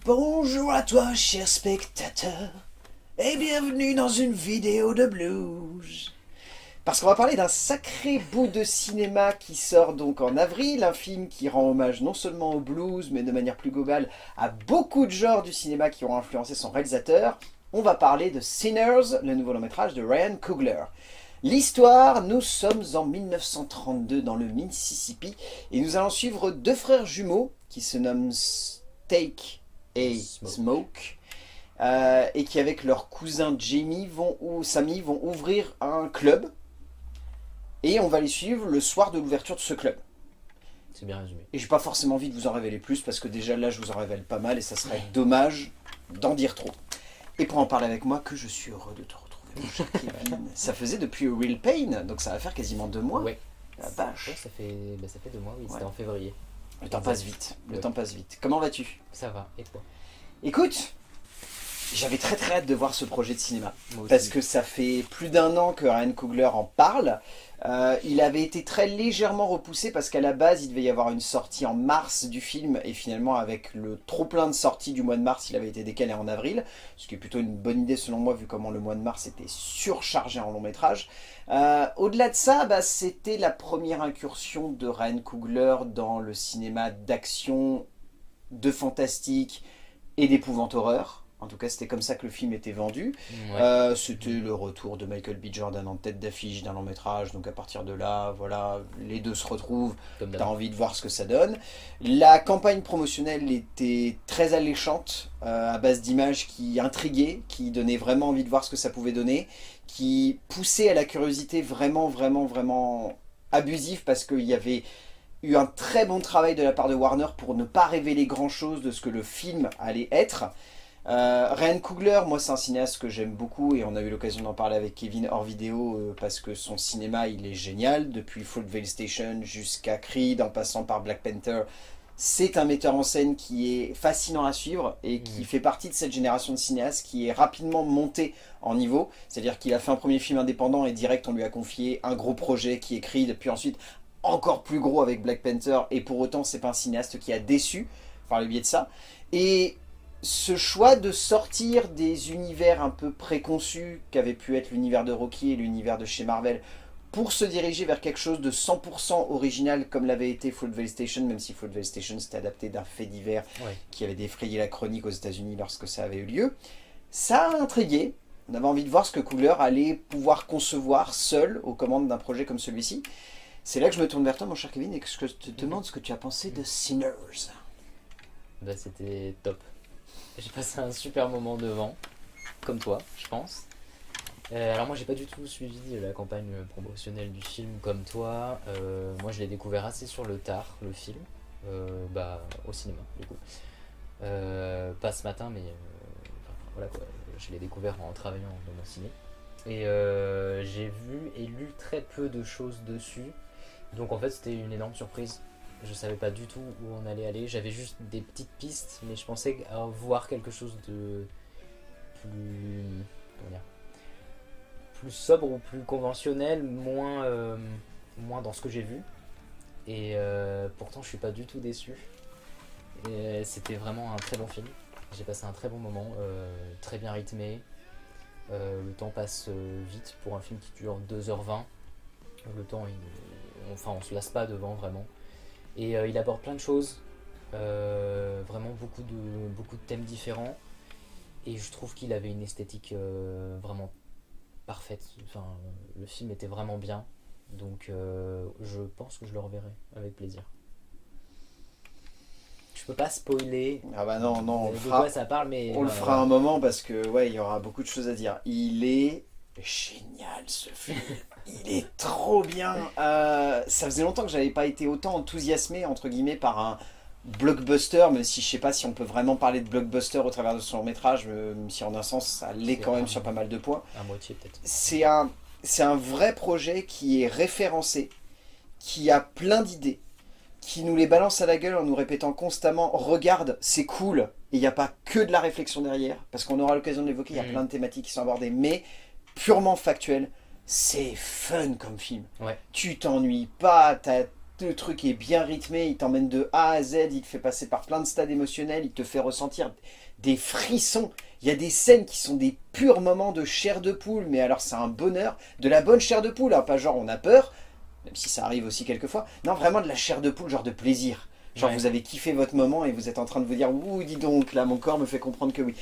Bonjour à toi, cher spectateur, et bienvenue dans une vidéo de blues. Parce qu'on va parler d'un sacré bout de cinéma qui sort donc en avril, un film qui rend hommage non seulement au blues, mais de manière plus globale à beaucoup de genres du cinéma qui ont influencé son réalisateur. On va parler de Sinners, le nouveau long-métrage de Ryan Coogler. L'histoire, nous sommes en 1932 dans le Mississippi, et nous allons suivre deux frères jumeaux qui se nomment Steak et Smoke, et qui avec leur cousin Sammy vont ouvrir un club, et on va les suivre le soir de l'ouverture de ce club. C'est bien résumé. Et j'ai pas forcément envie de vous en révéler plus, parce que déjà là je vous en révèle pas mal, et ça serait dommage d'en dire trop. Et pour en parler avec moi, que je suis heureux de te retrouver, mon cher Kevin. Ça faisait depuis Real Pain, donc ça va faire quasiment 2 mois. Ouais. La vache. Ouais, ça fait 2 mois, oui, c'était Ouais. en février. Le temps passe vite, le temps passe vite. Comment vas-tu? Ça va, et toi? Écoute, j'avais très très hâte de voir ce projet de cinéma. Moi aussi. Parce que ça fait plus d'1 an que Ryan Coogler en parle. Il avait été très légèrement repoussé parce qu'à la base il devait y avoir une sortie en mars du film, et finalement avec le trop plein de sorties du mois de mars il avait été décalé en avril, ce qui est plutôt une bonne idée selon moi vu comment le mois de mars était surchargé en long métrage. Au-delà de ça, c'était la première incursion de Ryan Coogler dans le cinéma d'action, de fantastique et d'épouvante horreur. En tout cas, c'était comme ça que le film était vendu. Ouais. C'était le retour de Michael B. Jordan en tête d'affiche d'un long métrage. Donc à partir de là, voilà, les deux se retrouvent. Comme T'as d'hab. envie de voir ce que ça donne. La campagne promotionnelle était très alléchante, à base d'images qui intriguaient, qui donnaient vraiment envie de voir ce que ça pouvait donner, qui poussaient à la curiosité vraiment, vraiment, vraiment abusive, parce qu'il y avait eu un très bon travail de la part de Warner pour ne pas révéler grand chose de ce que le film allait être. Ryan Coogler, moi c'est un cinéaste que j'aime beaucoup, et on a eu l'occasion d'en parler avec Kevin hors vidéo, parce que son cinéma il est génial, depuis Fruitvale Station jusqu'à Creed en passant par Black Panther. C'est un metteur en scène qui est fascinant à suivre et qui fait partie de cette génération de cinéastes qui est rapidement montée en niveau. C'est-à-dire qu'il a fait un premier film indépendant et direct on lui a confié un gros projet qui est Creed, puis ensuite encore plus gros avec Black Panther, et pour autant c'est pas un cinéaste qui a déçu par le biais de ça. Et ce choix de sortir des univers un peu préconçus qu'avait pu être l'univers de Rocky et l'univers de chez Marvel pour se diriger vers quelque chose de 100% original comme l'avait été Fruitvale Station, même si Fruitvale Station s'était adapté d'un fait divers qui avait défrayé la chronique aux États-Unis lorsque ça avait eu lieu, ça a intrigué. On avait envie de voir ce que Coogler allait pouvoir concevoir seul aux commandes d'un projet comme celui-ci. C'est là que je me tourne vers toi, mon cher Kevin, et que je te demande ce que tu as pensé de Sinners. C'était top. J'ai passé un super moment devant, comme toi, je pense. Alors moi j'ai pas du tout suivi la campagne promotionnelle du film comme toi. Moi je l'ai découvert assez sur le tard, le film, au cinéma du coup. Pas ce matin, mais voilà quoi. Je l'ai découvert en travaillant dans mon ciné. Et j'ai vu et lu très peu de choses dessus. Donc en fait c'était une énorme surprise. Je savais pas du tout où on allait aller. J'avais juste des petites pistes, mais je pensais voir quelque chose de plus, comment dire, plus sobre ou plus conventionnel, moins dans ce que j'ai vu. Et pourtant je suis pas du tout déçu. Et c'était vraiment un très bon film. J'ai passé un très bon moment, très bien rythmé. Le temps passe vite pour un film qui dure 2h20. Le temps, on se lasse pas devant vraiment. Et il aborde plein de choses, vraiment beaucoup de thèmes différents. Et je trouve qu'il avait une esthétique vraiment parfaite. Enfin, le film était vraiment bien. Donc je pense que je le reverrai avec plaisir. Je peux pas spoiler. Ah bah non, on le de fera. quoi ça parle, mais On le fera un moment parce que ouais, il y aura beaucoup de choses à dire. Il est génial ce film. Il est trop bien. Ça faisait longtemps que j'avais pas été autant enthousiasmé entre guillemets par un blockbuster, même si je sais pas si on peut vraiment parler de blockbuster au travers de son long métrage, même si en un sens ça l'est quand même sur pas mal de points. à moitié peut-être. C'est un vrai projet qui est référencé, qui a plein d'idées, qui nous les balance à la gueule en nous répétant constamment « Regarde, c'est cool !» Et il n'y a pas que de la réflexion derrière, parce qu'on aura l'occasion de l'évoquer, il y a plein de thématiques qui sont abordées, mais purement factuel, c'est fun comme film. Ouais. Tu t'ennuies pas, le truc est bien rythmé, il t'emmène de A à Z, il te fait passer par plein de stades émotionnels, il te fait ressentir des frissons. Il y a des scènes qui sont des purs moments de chair de poule, mais alors c'est un bonheur, de la bonne chair de poule, hein, pas genre on a peur, même si ça arrive aussi quelquefois. Non, vraiment de la chair de poule, genre de plaisir. Genre Ouais. vous avez kiffé votre moment et vous êtes en train de vous dire ouh dis donc, là mon corps me fait comprendre que oui.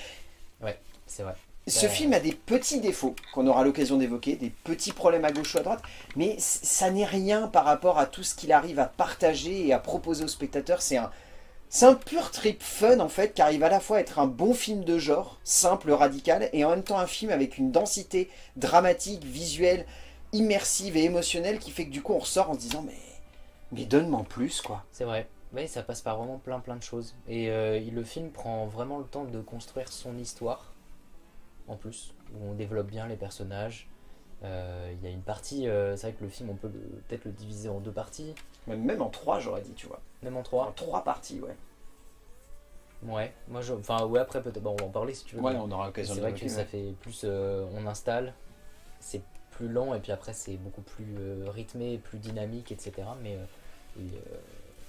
Ouais, c'est vrai. Ce film a des petits défauts qu'on aura l'occasion d'évoquer, des petits problèmes à gauche ou à droite, mais ça n'est rien par rapport à tout ce qu'il arrive à partager et à proposer aux spectateurs. C'est un pur trip fun en fait, qui arrive à la fois à être un bon film de genre, simple, radical, et en même temps un film avec une densité dramatique, visuelle, immersive et émotionnelle qui fait que du coup on ressort en se disant mais donne-moi en plus quoi. C'est vrai. Ouais, ça passe par vraiment plein de choses. Et le film prend vraiment le temps de construire son histoire, en plus, où on développe bien les personnages. Il y a une partie, c'est vrai que le film, on peut peut-être le diviser en deux parties, Même en trois j'aurais dit, tu vois. même en En trois. trois parties, ouais. Ouais, enfin, ouais, après, peut-être, bon, on va en parler si tu veux. Ouais, mais on aura l'occasion c'est de vrai que l'évoquer, ça ouais. fait plus, on installe, c'est plus lent, et puis après, c'est beaucoup plus rythmé, plus dynamique, etc. Mais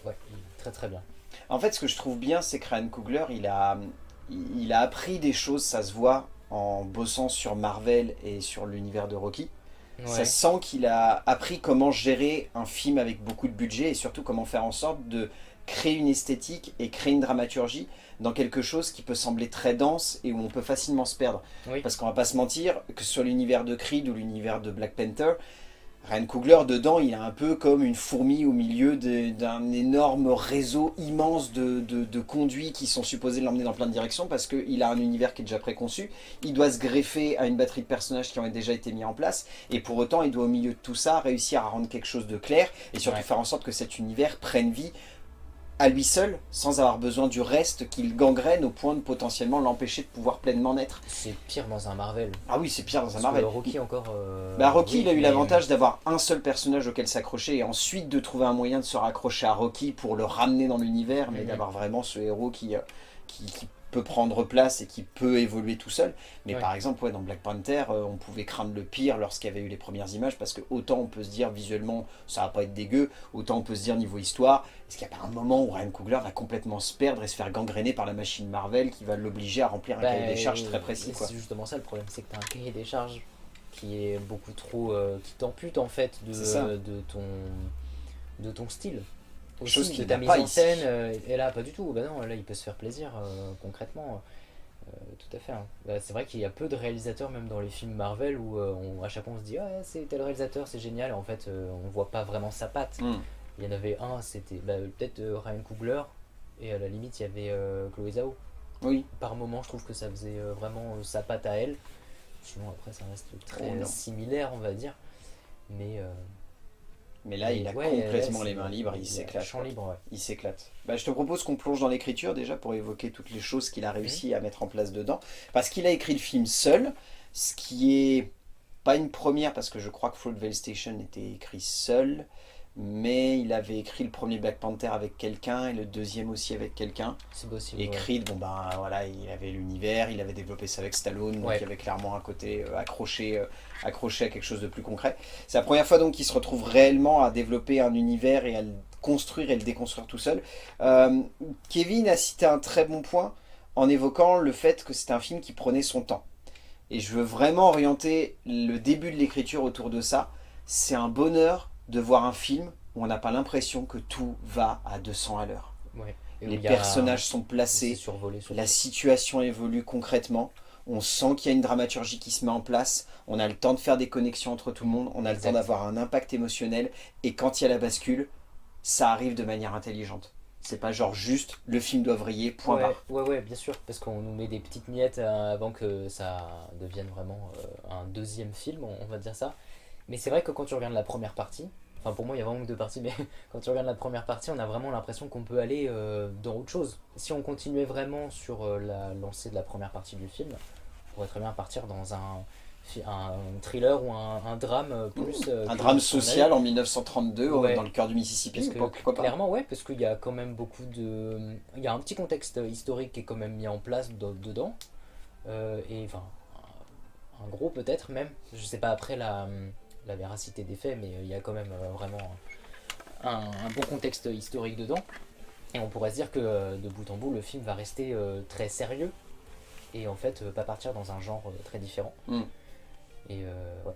ouais, il est très très bien. En fait, ce que je trouve bien, c'est que Ryan Coogler, il a appris des choses, ça se voit, en bossant sur Marvel et sur l'univers de Rocky. Ça Ouais, se sent qu'il a appris comment gérer un film avec beaucoup de budget et surtout comment faire en sorte de créer une esthétique et créer une dramaturgie dans quelque chose qui peut sembler très dense et où on peut facilement se perdre. oui, Parce qu'on va pas se mentir, que ce soit l'univers de Creed ou l'univers de Black Panther, Ryan Coogler, dedans, il est un peu comme une fourmi au milieu d'un énorme réseau immense de conduits qui sont supposés l'emmener dans plein de directions parce qu'il a un univers qui est déjà préconçu. Il doit se greffer à une batterie de personnages qui ont déjà été mis en place. Et pour autant, il doit au milieu de tout ça réussir à rendre quelque chose de clair et surtout ouais. faire en sorte que cet univers prenne vie à lui seul sans avoir besoin du reste qu'il gangrène au point de potentiellement l'empêcher de pouvoir pleinement naître. C'est pire dans un Marvel. Ah oui, c'est pire dans un Parce Marvel. que Rocky encore. Bah Rocky, Oui, il a eu mais l'avantage d'avoir un seul personnage auquel s'accrocher et ensuite de trouver un moyen de se raccrocher à Rocky pour le ramener dans l'univers, mais Mhm. d'avoir vraiment ce héros qui peut prendre place et qui peut évoluer tout seul. Mais Ouais. par exemple, ouais, dans Black Panther, on pouvait craindre le pire lorsqu'il y avait eu les premières images parce que autant on peut se dire visuellement ça va pas être dégueu, autant on peut se dire niveau histoire, est-ce qu'il n'y a pas un moment où Ryan Coogler va complètement se perdre et se faire gangréner par la machine Marvel qui va l'obliger à remplir un Bah, cahier des charges très précis quoi. c'est justement ça le problème, c'est que tu as un cahier des charges qui est beaucoup trop. Qui t'ampute en fait C'est ça. de ton style. Chose Aussi, de qu'il ta n'a mise pas en ici. scène. Et là, pas du tout. Bah non, là, il peut se faire plaisir concrètement. Tout à fait, hein. Bah, c'est vrai qu'il y a peu de réalisateurs, même dans les films Marvel, où à chaque fois on se dit ah, c'est tel réalisateur, c'est génial, et en fait on voit pas vraiment sa patte. Hmm. Il y en avait un, c'était peut-être Ryan Coogler, et à la limite il y avait Chloé Zhao. Oui. Par moment, je trouve que ça faisait vraiment sa patte à elle. Sinon, après, ça reste très Oh non. similaire, on va dire. Mais, Mais là, il a ouais, complètement là, les mains libres, il a s'éclate. champ Quoi. libre, ouais. Il s'éclate. Bah, je te propose qu'on plonge dans l'écriture déjà pour évoquer toutes les choses qu'il a réussi à mettre en place dedans. Parce qu'il a écrit le film seul, ce qui est pas une première parce que je crois que Fruitvale Station était écrit seul, mais il avait écrit le premier Black Panther avec quelqu'un et le deuxième aussi avec quelqu'un. C'est possible, Et ouais. Creed, bon ben voilà, il avait l'univers, il avait développé ça avec Stallone, donc Ouais. il y avait clairement un côté accroché à quelque chose de plus concret. C'est la première fois donc qu'il se retrouve réellement à développer un univers et à le construire et le déconstruire tout seul. Kevin a cité un très bon point en évoquant le fait que c'était un film qui prenait son temps. Et je veux vraiment orienter le début de l'écriture autour de ça. C'est un bonheur de voir un film où on n'a pas l'impression que tout va à 200 à l'heure. Ouais. Et où Les il y a- personnages sont c'est placés, survolé, surtout. la situation évolue concrètement, on sent qu'il y a une dramaturgie qui se met en place, on a le temps de faire des connexions entre tout le monde, on a le Exact. temps d'avoir un impact émotionnel, et quand il y a la bascule, ça arrive de manière intelligente. C'est pas genre juste le film doit vriller, point barre. Ouais, bien sûr, parce qu'on nous met des petites miettes avant que ça devienne vraiment un deuxième film, on va dire ça. Mais c'est vrai que quand tu regardes la première partie, enfin pour moi il y a vraiment que deux parties, mais quand tu regardes la première partie, on a vraiment l'impression qu'on peut aller dans autre chose. Si on continuait vraiment sur la lancée de la première partie du film, on pourrait très bien partir dans un thriller ou un drame plus. Un drame social en 1932 Ouais. dans le cœur du Mississippi, Parce que pourquoi pas. clairement, ouais, parce qu'il y a quand même beaucoup de. Il y a un petit contexte historique qui est quand même mis en place dedans. Et enfin, un gros peut-être même. Je sais pas après la véracité des faits, mais il y a quand même vraiment un bon contexte historique dedans. Et on pourrait se dire que de bout en bout, le film va rester très sérieux. Et en fait, pas partir dans un genre très différent. Et ouais.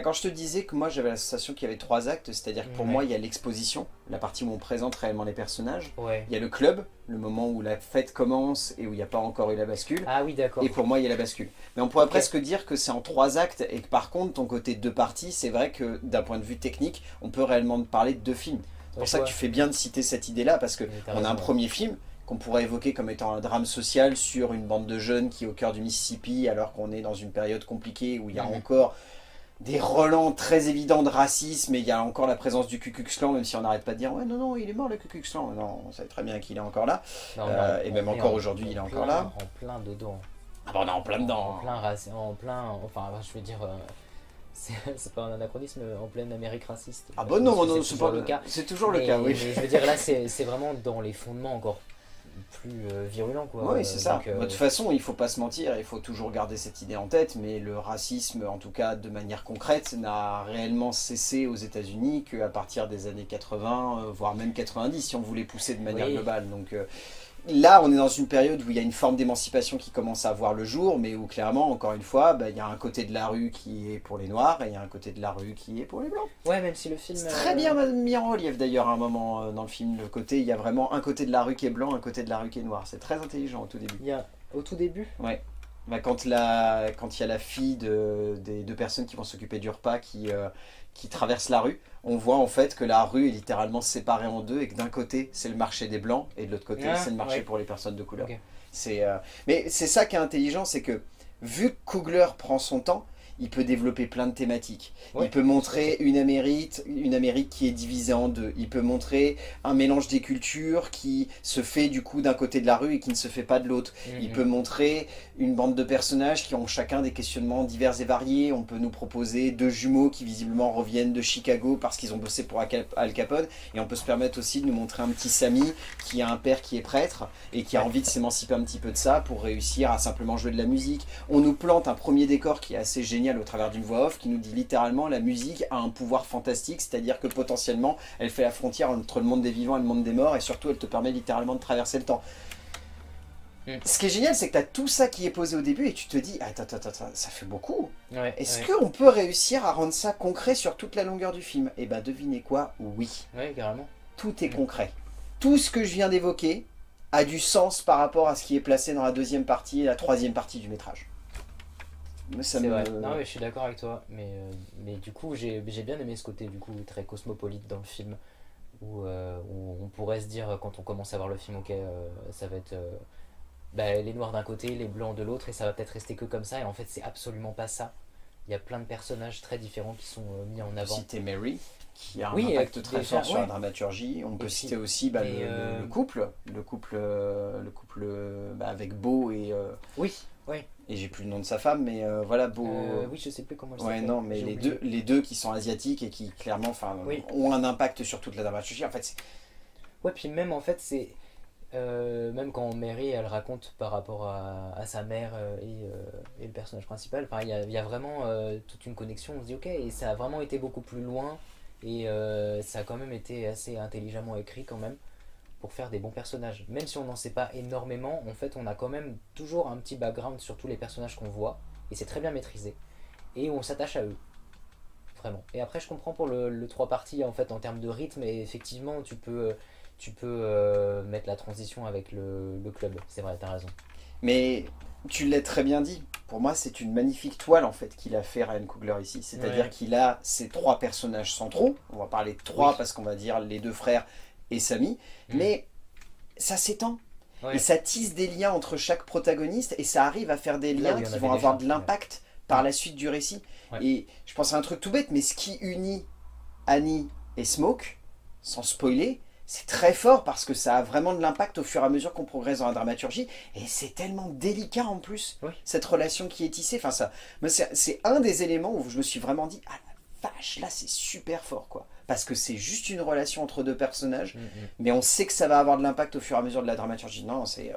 Quand je te disais que moi j'avais la sensation qu'il y avait 3 actes, c'est-à-dire que pour moi il y a l'exposition, la partie où on présente réellement les personnages, il y a le club, le moment où la fête commence et où il n'y a pas encore eu la bascule, Ah oui, d'accord. et pour moi il y a la bascule. Mais on pourrait presque dire que c'est en 3 actes et que par contre ton côté 2 parties, c'est vrai que d'un point de vue technique, on peut réellement parler de 2 films. C'est pour ça que tu fais bien de citer cette idée-là, parce qu'on a un premier film qu'on pourrait évoquer comme étant un drame social sur une bande de jeunes qui est au cœur du Mississippi alors qu'on est dans une période compliquée où il y a encore des relents très évidents de racisme, et il y a encore la présence du Ku Klux Klan, même si on n'arrête pas de dire ouais non il est mort le Ku Klux Klan, non on savait très bien qu'il est encore là, et même encore aujourd'hui il est encore là. En plein dedans. Ah bah on est en plein dedans. Enfin je veux dire, c'est pas un anachronisme, en pleine Amérique raciste. Ah bah non, c'est pas le cas. C'est toujours le cas, oui. Mais je veux dire là c'est vraiment dans les fondements encore plus virulent quoi. Oui c'est ça, de toute façon il faut pas se mentir, il faut toujours garder cette idée en tête, mais le racisme en tout cas de manière concrète n'a réellement cessé aux États-Unis qu'à partir des années 80, voire même 90 si on voulait pousser de manière globale. Donc là on est dans une période où il y a une forme d'émancipation qui commence à voir le jour, mais où clairement encore une fois il y a un côté de la rue qui est pour les noirs et il y a un côté de la rue qui est pour les blancs. Ouais, même si le film... C'est très bien mis en relief d'ailleurs à un moment dans le film, le côté, il y a vraiment un côté de la rue qui est blanc, un côté de la rue qui est noir, c'est très intelligent au tout début. Au tout début? Ouais. Quand il y a la fille des 2 personnes qui vont s'occuper du repas qui traversent la rue, on voit en fait que la rue est littéralement séparée en 2 et que d'un côté c'est le marché des blancs et de l'autre côté c'est le marché pour les personnes de couleur. Mais c'est ça qui est intelligent, c'est que vu que Coogler prend son temps, il peut développer plein de thématiques. Il peut montrer une Amérique qui est divisée en 2. Il peut montrer un mélange des cultures qui se fait du coup d'un côté de la rue et qui ne se fait pas de l'autre. Il peut montrer une bande de personnages qui ont chacun des questionnements divers et variés. On peut nous proposer 2 jumeaux qui visiblement reviennent de Chicago parce qu'ils ont bossé pour Al Capone. Et on peut se permettre aussi de nous montrer un petit Sammy qui a un père qui est prêtre et qui a envie de s'émanciper un petit peu de ça pour réussir à simplement jouer de la musique. On nous plante un premier décor qui est assez génial au travers d'une voix off qui nous dit littéralement la musique a un pouvoir fantastique, c'est-à-dire que potentiellement elle fait la frontière entre le monde des vivants et le monde des morts, et surtout elle te permet littéralement de traverser le temps. Ce qui est génial, c'est que tu as tout ça qui est posé au début et tu te dis attends, ça fait beaucoup. Est-ce qu'on peut réussir à rendre ça concret sur toute la longueur du film? Et ben devinez quoi, oui. Carrément. Tout est concret. Tout ce que je viens d'évoquer a du sens par rapport à ce qui est placé dans la 2e partie et la 3e partie du métrage. C'est vrai. Non mais je suis d'accord avec toi, mais du coup j'ai bien aimé ce côté du coup très cosmopolite dans le film où on pourrait se dire quand on commence à voir le film ok ça va être les noirs d'un côté, les blancs de l'autre et ça va peut-être rester que comme ça, et en fait c'est absolument pas ça. Il y a plein de personnages très différents qui sont mis en avant. Citer Mary qui a un impact très fort sur la dramaturgie. On peut citer aussi le couple avec Beau et et j'ai plus le nom de sa femme, mais voilà, Beau. Oui, je sais plus comment elle s'appelle. Non, mais les deux qui sont asiatiques et qui clairement ont un impact sur toute la dramaturgie. En fait, puis même en fait, c'est. Même quand Mary elle raconte par rapport à sa mère et le personnage principal, il y a vraiment toute une connexion. On se dit ok, et ça a vraiment été beaucoup plus loin, et ça a quand même été assez intelligemment écrit quand même, pour faire des bons personnages. Même si on n'en sait pas énormément, en fait on a quand même toujours un petit background sur tous les personnages qu'on voit, et c'est très bien maîtrisé, et on s'attache à eux, vraiment. Et après je comprends pour le 3 parties en fait en termes de rythme, et effectivement tu peux mettre la transition avec le club, c'est vrai, t'as raison. Mais tu l'as très bien dit, pour moi c'est une magnifique toile en fait qu'il a fait Ryan Coogler ici, c'est-à-dire qu'il a ces 3 personnages centraux, on va parler de 3 parce qu'on va dire les 2 frères et Sammy, mais ça s'étend. Et ça tisse des liens entre chaque protagoniste, et ça arrive à faire des liens qui vont avoir de l'impact par la suite du récit. Et je pense à un truc tout bête, mais ce qui unit Annie et Smoke, sans spoiler, c'est très fort parce que ça a vraiment de l'impact au fur et à mesure qu'on progresse dans la dramaturgie, et c'est tellement délicat en plus, cette relation qui est tissée. Enfin, c'est un des éléments où je me suis vraiment dit, ah la vache, là c'est super fort quoi. Parce que c'est juste une relation entre 2 personnages, mais on sait que ça va avoir de l'impact au fur et à mesure de la dramaturgie. Non, c'est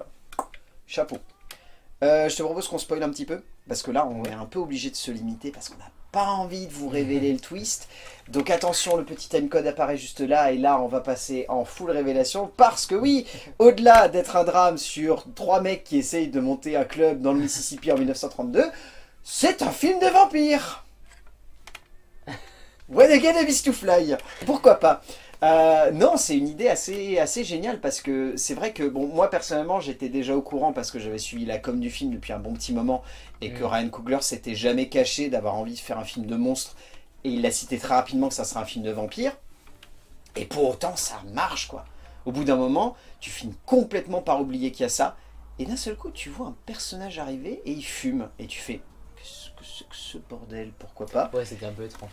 chapeau. Je te propose qu'on spoil un petit peu, parce que là on est un peu obligé de se limiter, parce qu'on a pas envie de vous révéler le twist. Donc attention, le petit timecode apparaît juste là, et là on va passer en full révélation, parce que oui, au-delà d'être un drame sur 3 mecs qui essayent de monter un club dans le Mississippi en 1932, c'est un film de vampires. When again I miss to fly. Pourquoi pas. Non, c'est une idée assez géniale, parce que c'est vrai que bon, moi personnellement j'étais déjà au courant parce que j'avais suivi la com du film depuis un bon petit moment, et que Ryan Coogler s'était jamais caché d'avoir envie de faire un film de monstre, et il a cité très rapidement que ça serait un film de vampire, et pour autant ça marche quoi. Au bout d'un moment, tu finis complètement par oublier qu'il y a ça, et d'un seul coup tu vois un personnage arriver et il fume, et tu fais qu'est-ce que c'est que ce bordel, pourquoi pas. Ouais, c'était un peu étrange.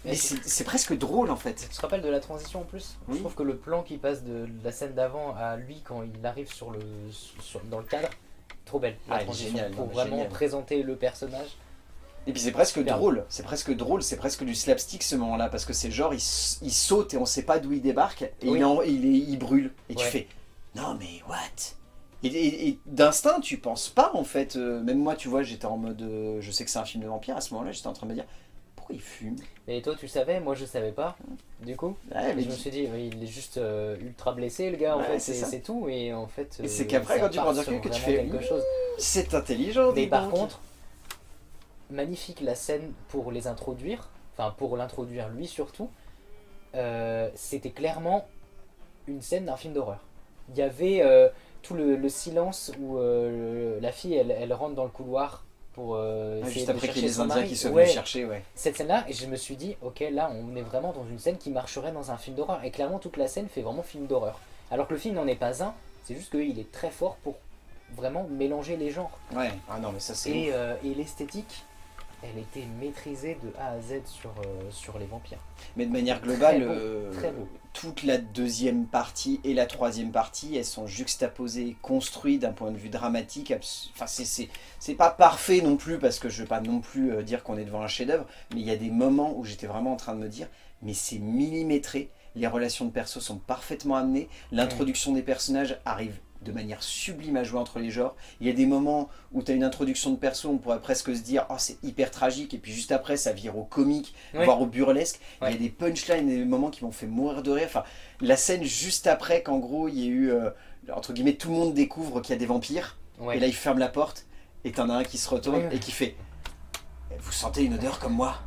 Mais c'est presque drôle en fait. Tu te rappelles de la transition en plus? Oui. Je trouve que le plan qui passe de la scène d'avant à lui quand il arrive dans le cadre, trop belle la transition, génial, pour non, vraiment génial. présenter le personnage. Et puis c'est presque Superbe. drôle, c'est presque drôle, c'est presque du slapstick ce moment-là, parce que c'est genre il saute et on sait pas d'où il débarque, et Oui. il brûle, et tu Ouais. fais non mais what? Et d'instinct tu penses pas en fait, même moi tu vois j'étais en mode, je sais que c'est un film de vampire, à ce moment-là j'étais en train de me dire pourquoi il fume? Et toi tu savais, moi je savais pas, du coup. Ouais, mais Je me suis dit, oui, il est juste ultra blessé le gars, en Ouais, fait, c'est ça. c'est tout. Et en fait, Et c'est qu'après, quand tu prends du recul, que tu fais, quelque chose. c'est intelligent. Mais dis par donc. contre, magnifique la scène pour les introduire, enfin pour l'introduire lui surtout, c'était clairement une scène d'un film d'horreur. Il y avait tout le silence où la fille elle rentre dans le couloir pour Ouais, essayer juste de après qu'il y chercher ait les son Indiens mari. qui sont Ouais, venus chercher, ouais. cette scène là, et je me suis dit ok, là on est vraiment dans une scène qui marcherait dans un film d'horreur, et clairement toute la scène fait vraiment film d'horreur, alors que le film n'en est pas un, c'est juste qu'il est très fort pour vraiment mélanger les genres. Ouais, ah non mais ça c'est Et l'esthétique, elle était maîtrisée de A à Z sur les vampires. Mais de manière globale, Très beau. toute la deuxième partie et la troisième partie, elles sont juxtaposées, construites d'un point de vue dramatique. Enfin, c'est pas parfait non plus, parce que je veux pas non plus dire qu'on est devant un chef-d'œuvre, mais il y a des moments où j'étais vraiment en train de me dire, mais c'est millimétré, les relations de perso sont parfaitement amenées, l'introduction des personnages arrive de manière sublime à jouer entre les genres. Il y a des moments où tu as une introduction de perso, on pourrait presque se dire oh c'est hyper tragique, et puis juste après ça vire au comique, Ouais. voire au burlesque. Ouais. Il y a des punchlines, des moments qui m'ont fait mourir de rire. Enfin, la scène juste après qu'en gros il y a eu entre guillemets tout le monde découvre qu'il y a des vampires, Ouais. et là il ferme la porte et t'en as un qui se retourne Ouais, ouais. et qui fait vous sentez une odeur comme moi?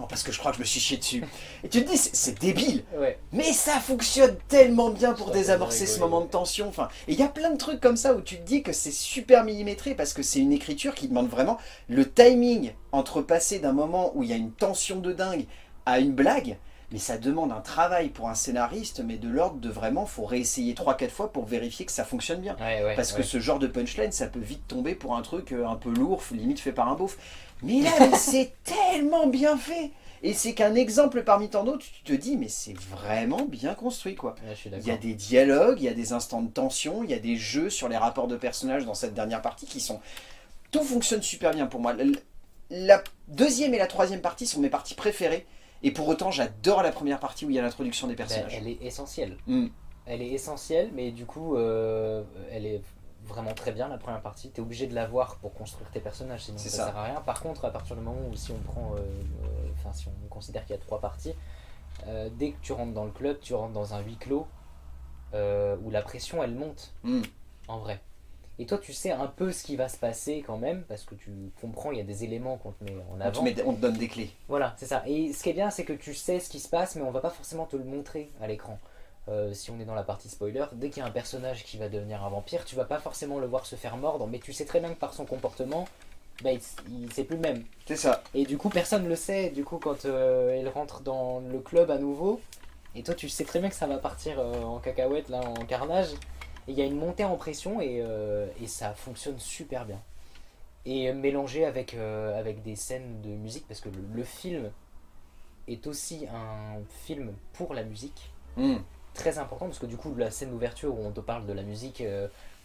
Oh, parce que je crois que je me suis chié dessus. Et tu te dis c'est débile, Ouais. mais ça fonctionne tellement bien pour Ça désamorcer fait ce rigoler. moment de tension. Enfin, et il y a plein de trucs comme ça où tu te dis que c'est super millimétré, parce que c'est une écriture qui demande vraiment le timing entre passer d'un moment où il y a une tension de dingue à une blague. Mais ça demande un travail pour un scénariste, mais de l'ordre de vraiment, faut réessayer 3-4 fois pour vérifier que ça fonctionne bien. Ouais, Parce que ouais. ce genre de punchline, ça peut vite tomber pour un truc un peu lourd, limite fait par un beauf. Mais là, mais c'est tellement bien fait. Et c'est qu'un exemple parmi tant d'autres, tu te dis, mais c'est vraiment bien construit, quoi. Ouais, je suis Il y a d'accord. des dialogues, il y a des instants de tension, il y a des jeux sur les rapports de personnages dans cette dernière partie qui sont... Tout fonctionne super bien pour moi. La deuxième et la troisième partie sont mes parties préférées. Et pour autant, j'adore la première partie où il y a l'introduction des Ben, personnages. elle est essentielle. Mm. Elle est essentielle, mais du coup, elle est vraiment très bien la première partie. T'es obligé de la voir pour construire tes personnages, sinon C'est ça ça. sert à rien. Par contre, à partir du moment où si on prend, enfin si on considère qu'il y a 3 parties, dès que tu rentres dans le club, tu rentres dans un huis clos où la pression elle monte Mm. en vrai. Et toi, tu sais un peu ce qui va se passer quand même, parce que tu comprends, il y a des éléments qu'on te met en avant. On te donne des clés. Voilà, c'est ça. Et ce qui est bien, c'est que tu sais ce qui se passe, mais on va pas forcément te le montrer à l'écran. Si on est dans la partie spoiler, dès qu'il y a un personnage qui va devenir un vampire, tu vas pas forcément le voir se faire mordre, mais tu sais très bien que par son comportement, bah, c'est plus le même. C'est ça. Et du coup, personne le sait. Du coup, quand il rentre dans le club à nouveau, et toi, tu sais très bien que ça va partir en cacahuète, là, en carnage. Et il y a une montée en pression, et ça fonctionne super bien. Et mélangé avec des scènes de musique, parce que le film est aussi un film pour la musique, Mm. très important, parce que du coup la scène d'ouverture où on te parle de la musique,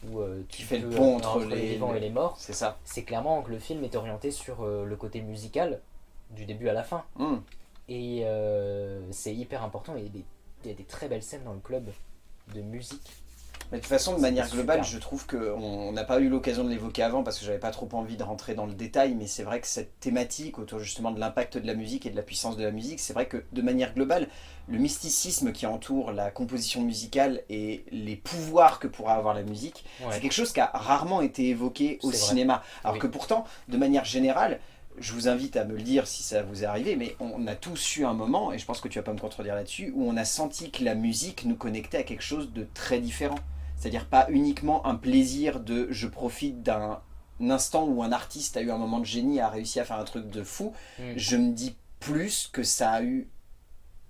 où Qui tu fait le peux, pont entre les vivants et les morts, C'est ça. c'est clairement que le film est orienté sur le côté musical du début à la fin. Mm. Et c'est hyper important, et il y a des très belles scènes dans le club de musique. Mais de toute façon, de C'était manière globale, super. je trouve qu'on n'a pas eu l'occasion de l'évoquer avant parce que j'avais pas trop envie de rentrer dans le détail, mais c'est vrai que cette thématique autour justement de l'impact de la musique et de la puissance de la musique, c'est vrai que de manière globale, le mysticisme qui entoure la composition musicale et les pouvoirs que pourra avoir la musique, c'est Ouais, quelque chose qui a rarement été évoqué au c'est vrai. cinéma. Alors Oui. que pourtant, de manière générale, je vous invite à me le dire si ça vous est arrivé, mais on a tous eu un moment, et je pense que tu vas pas me contredire là-dessus, où on a senti que la musique nous connectait à quelque chose de très différent. C'est-à-dire pas uniquement un plaisir de je profite d'un instant où un artiste a eu un moment de génie, a réussi à faire un truc de fou. Mm. Je me dis plus que ça a eu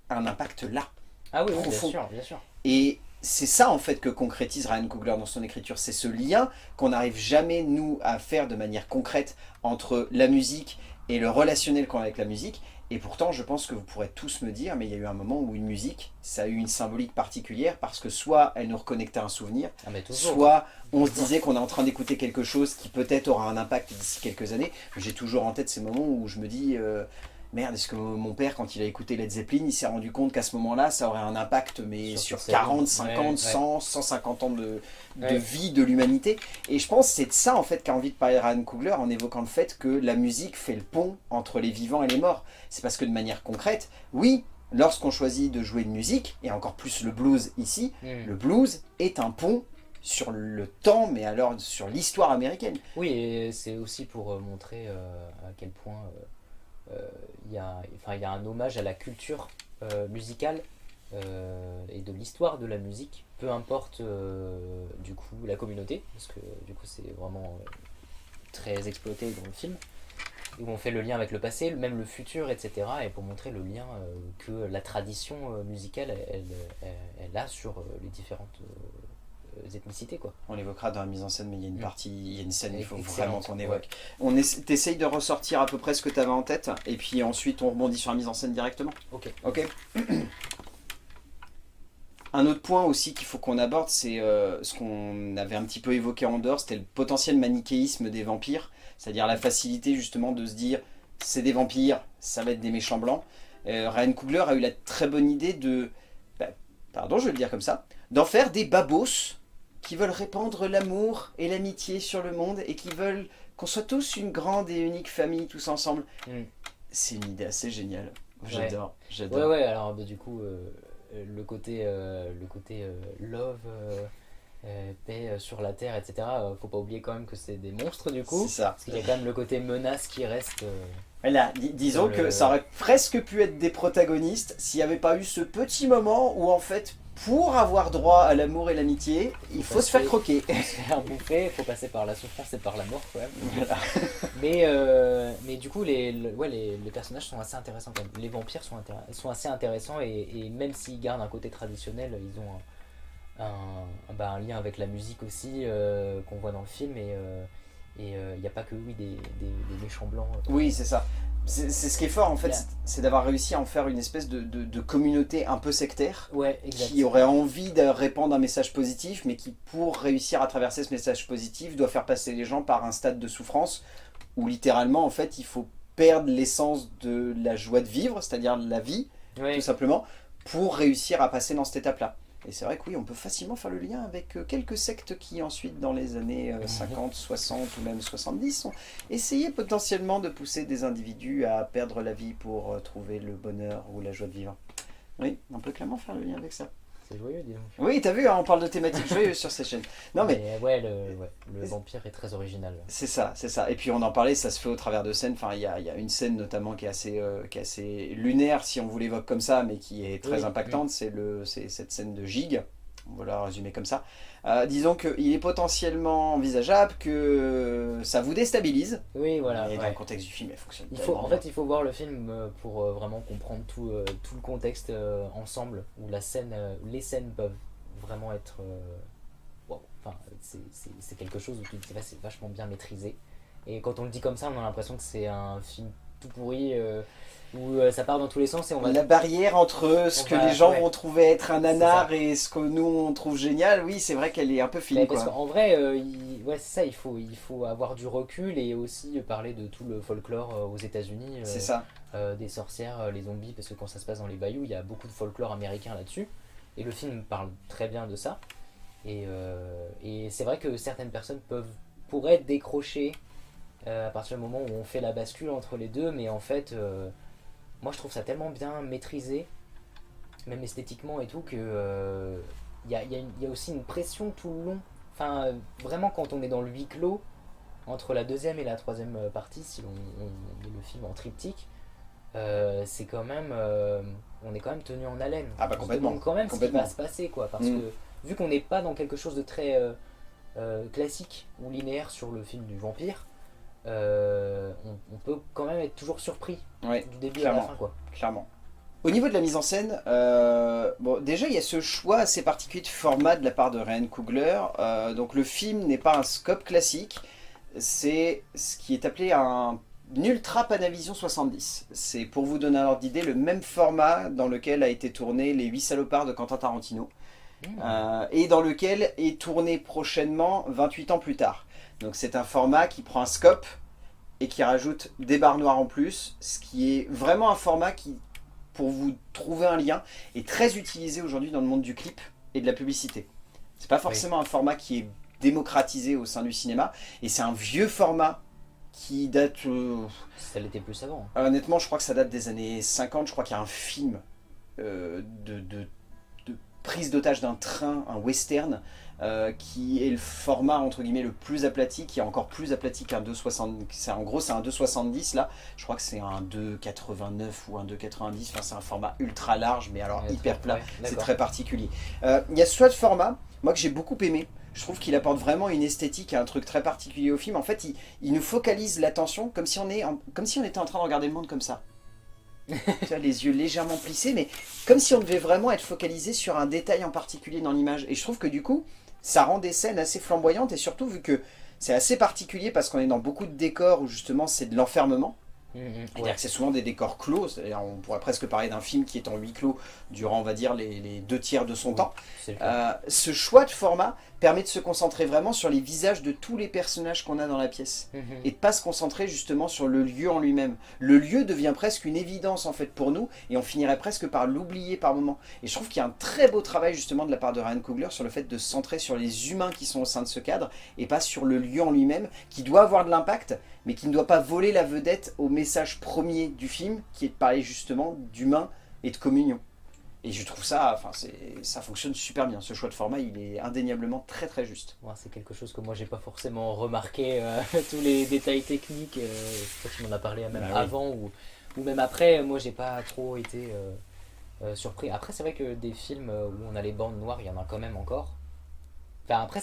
un impact là, Ah oui, oui, bien profond. sûr, bien sûr. Et c'est ça en fait que concrétise Ryan Coogler dans son écriture. C'est ce lien qu'on n'arrive jamais nous à faire de manière concrète entre la musique et le relationnel qu'on a avec la musique. Et pourtant, je pense que vous pourrez tous me dire, mais il y a eu un moment où une musique, ça a eu une symbolique particulière parce que soit elle nous reconnectait à un souvenir, Ah mais toujours. soit on se Toujours. disait qu'on est en train d'écouter quelque chose qui peut-être aura un impact d'ici quelques années. J'ai toujours en tête ces moments où je me dis, merde, est-ce que mon père, quand il a écouté Led Zeppelin, il s'est rendu compte qu'à ce moment-là, ça aurait un impact, mais Sur sur toute sa vie. 40, Ouais, 50, ouais. 100, 150 ans de Ouais. vie de l'humanité. Et je pense que c'est de ça, en fait, qu'a envie de parler Ryan Coogler en évoquant le fait que la musique fait le pont entre les vivants et les morts. C'est parce que de manière concrète, oui, lorsqu'on choisit de jouer de musique, et encore plus le blues ici, Mm. le blues est un pont sur le temps, mais alors sur l'histoire américaine. Oui, et c'est aussi pour montrer à quel point il y a un hommage à la culture musicale et de l'histoire de la musique, peu importe du coup la communauté, parce que du coup c'est vraiment très exploité dans le film, où on fait le lien avec le passé, même le futur, etc. Et pour montrer le lien que la tradition musicale elle a sur les différentes ethnicités, quoi. On l'évoquera dans la mise en scène, mais il y a une partie, il y a une scène, il faut vraiment Excellente, qu'on ouais. évoque. T'essayes de ressortir à peu près ce que tu avais en tête, et puis ensuite on rebondit sur la mise en scène directement. Ok. Ok. Un autre point aussi qu'il faut qu'on aborde, c'est ce qu'on avait un petit peu évoqué en dehors, c'était le potentiel manichéisme des vampires, c'est-à-dire la facilité justement de se dire c'est des vampires, ça va être des méchants blancs. Ryan Coogler a eu la très bonne idée de, bah, pardon je vais le dire comme ça, d'en faire des babos qui veulent répandre l'amour et l'amitié sur le monde et qui veulent qu'on soit tous une grande et unique famille tous ensemble. Mm. C'est une idée assez géniale. Ouais. J'adore, Ouais, j'adore. ouais, alors bah, du coup, le côté love, paix sur la terre, etc. Faut pas oublier quand même que c'est des monstres du coup, C'est ça. parce qu'il y a quand même le côté menace qui reste. Voilà, disons Dans que le- ça aurait presque pu être des protagonistes s'il n'y avait pas eu ce petit moment où en fait, pour avoir droit à l'amour et l'amitié, il faut se faire croquer. se faire bouffer, faut passer par la souffrance et par la mort quand même. Voilà. Mais du coup, ouais, les personnages sont assez intéressants quand même. Les vampires sont assez intéressants et même s'ils gardent un côté traditionnel, ils ont un lien avec la musique aussi qu'on voit dans le film et il n'y a pas que oui, des méchants blancs. Oui, c'est ça. C'est ce qui est fort en fait, Bien. c'est d'avoir réussi à en faire une espèce de communauté un peu sectaire Ouais, exact. qui aurait envie de répandre un message positif, mais qui pour réussir à traverser ce message positif doit faire passer les gens par un stade de souffrance où littéralement en fait il faut perdre l'essence de la joie de vivre, c'est-à-dire la vie, Ouais. tout simplement, pour réussir à passer dans cette étape-là. Et c'est vrai que oui, on peut facilement faire le lien avec quelques sectes qui ensuite, dans les années 50, 60 ou même 70, ont essayé potentiellement de pousser des individus à perdre la vie pour trouver le bonheur ou la joie de vivre. Oui, on peut clairement faire le lien avec ça. C'est joyeux, dis donc. Oui, t'as vu, hein, on parle de thématiques joyeuses sur cette chaîne. Non mais Ouais, le vampire est très original. c'est ça, c'est ça. Et puis on en parlait, ça se fait au travers de scènes. Enfin, il y a une scène notamment qui est assez lunaire, si on vous l'évoque comme ça, mais qui est très Oui, impactante. C'est cette scène de Gig. On va la résumer comme ça. Disons qu'il est potentiellement envisageable que ça vous déstabilise. Oui, voilà. Mais dans Ouais. le contexte du film, elle fonctionne Il faut, tellement en bien. fait, il faut voir le film pour vraiment comprendre tout le contexte ensemble, où les scènes peuvent vraiment être. Wow. Enfin, c'est quelque chose où tu te dis, ouais, c'est vachement bien maîtrisé. Et quand on le dit comme ça, on a l'impression que c'est un film tout pourri, où ça part dans tous les sens et on va. La barrière entre ce On que va- les gens ouais. vont trouver être un C'est nanar ça. et ce que nous on trouve génial, oui, c'est vrai qu'elle est un peu fine, Parce quoi. qu'en vrai, ouais, c'est ça, il faut avoir du recul et aussi parler de tout le folklore aux États-Unis. C'est ça. Des sorcières, les zombies, parce que quand ça se passe dans les bayous, il y a beaucoup de folklore américain là-dessus. Et le film parle très bien de ça. Et c'est vrai que certaines personnes pourraient décrocher à partir du moment où on fait la bascule entre les deux, mais en fait, moi je trouve ça tellement bien maîtrisé, même esthétiquement et tout, que il y a aussi une pression tout le long. Enfin, vraiment, quand on est dans le huis clos, entre la deuxième et la troisième partie, si on met le film en triptyque, c'est quand même. On est quand même tenu en haleine. Ah bah On se complètement. demande quand même ce qui Complètement. va se passer, quoi. Parce que, vu qu'on n'est pas dans quelque chose de très classique ou linéaire sur le film du vampire, on peut quand même être toujours surpris Ouais, du début à clairement. la fin, quoi. Clairement. Au niveau de la mise en scène, bon, déjà il y a ce choix assez particulier de format de la part de Ryan Coogler. Donc le film n'est pas un scope classique, c'est ce qui est appelé un Ultra Panavision 70. C'est, pour vous donner un ordre d'idée, le même format dans lequel a été tourné Les 8 salopards de Quentin Tarantino, et dans lequel est tourné prochainement 28 ans plus tard. Donc c'est un format qui prend un scope et qui rajoute des barres noires en plus, ce qui est vraiment un format qui, pour vous trouver un lien, est très utilisé aujourd'hui dans le monde du clip et de la publicité. C'est pas forcément un format qui est démocratisé au sein du cinéma, et c'est un vieux format qui date... Ça l'était plus avant. honnêtement, je crois que ça date des années 50, je crois qu'il y a un film de prise d'otage d'un train, un western, qui est le format entre guillemets le plus aplati, qui est encore plus aplati qu'un 2,60. En gros, c'est un 2,70 là. Je crois que c'est un 2,89 ou un 2,90. Enfin, c'est un format ultra large, mais alors hyper plat. Ouais, C'est très particulier. Il y a ce choix de format, moi que j'ai beaucoup aimé. Je trouve qu'il apporte vraiment une esthétique et un truc très particulier au film. En fait, il nous focalise l'attention comme si comme si on était en train de regarder le monde comme ça. Tu vois, les yeux légèrement plissés, mais comme si on devait vraiment être focalisé sur un détail en particulier dans l'image. Et je trouve que du coup, ça rend des scènes assez flamboyantes, et surtout vu que c'est assez particulier parce qu'on est dans beaucoup de décors où justement c'est de l'enfermement. C'est-à-dire que c'est souvent des décors clos, c'est-à-dire on pourrait presque parler d'un film qui est en huis clos durant, on va dire, les 2 tiers de son temps. Ce choix de format permet de se concentrer vraiment sur les visages de tous les personnages qu'on a dans la pièce, et de pas se concentrer justement sur le lieu en lui-même. Le lieu devient presque une évidence en fait pour nous, et on finirait presque par l'oublier par moments. Et je trouve qu'il y a un très beau travail justement de la part de Ryan Coogler sur le fait de se centrer sur les humains qui sont au sein de ce cadre, et pas sur le lieu en lui-même, qui doit avoir de l'impact, mais qui ne doit pas voler la vedette au message premier du film, qui est de parler justement d'humain et de communion. Et je trouve ça, enfin, ça fonctionne super bien. Ce choix de format, il est indéniablement très très juste. Ouais, c'est quelque chose que moi j'ai pas forcément remarqué, tous les détails techniques. Toi tu m'en as parlé même avant ou même après. Moi j'ai pas trop été surpris. Après c'est vrai que des films où on a les bandes noires, il y en a quand même encore. Enfin, après,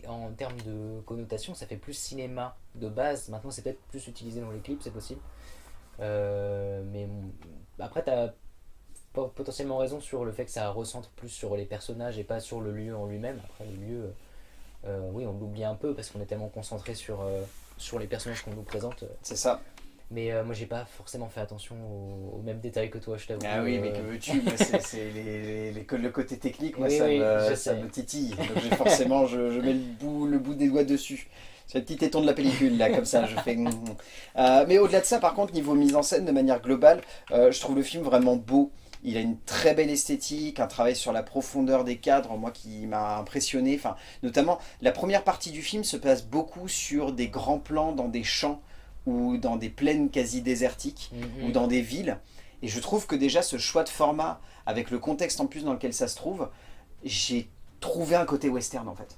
en termes de connotation, ça fait plus cinéma de base. Maintenant, c'est peut-être plus utilisé dans les clips, c'est possible. Mais après, t'as potentiellement raison sur le fait que ça recentre plus sur les personnages et pas sur le lieu en lui-même. Après, le lieu, oui, on l'oublie un peu parce qu'on est tellement concentré sur les personnages qu'on nous présente. C'est ça. Mais moi, j'ai pas forcément fait attention aux mêmes détails que toi, je t'avoue. Ah oui, mais que veux-tu, c'est le côté technique, moi Oui, ça me titille. Donc forcément, je mets le bout des doigts dessus. C'est le petit téton de la pellicule, là, comme ça, je fais... mais au-delà de ça, par contre, niveau mise en scène, de manière globale, je trouve le film vraiment beau. Il a une très belle esthétique, un travail sur la profondeur des cadres, moi qui m'a impressionné. Enfin, notamment, la première partie du film se passe beaucoup sur des grands plans dans des champs ou dans des plaines quasi désertiques, ou dans des villes. Et je trouve que déjà ce choix de format, avec le contexte en plus dans lequel ça se trouve, j'ai trouvé un côté western en fait.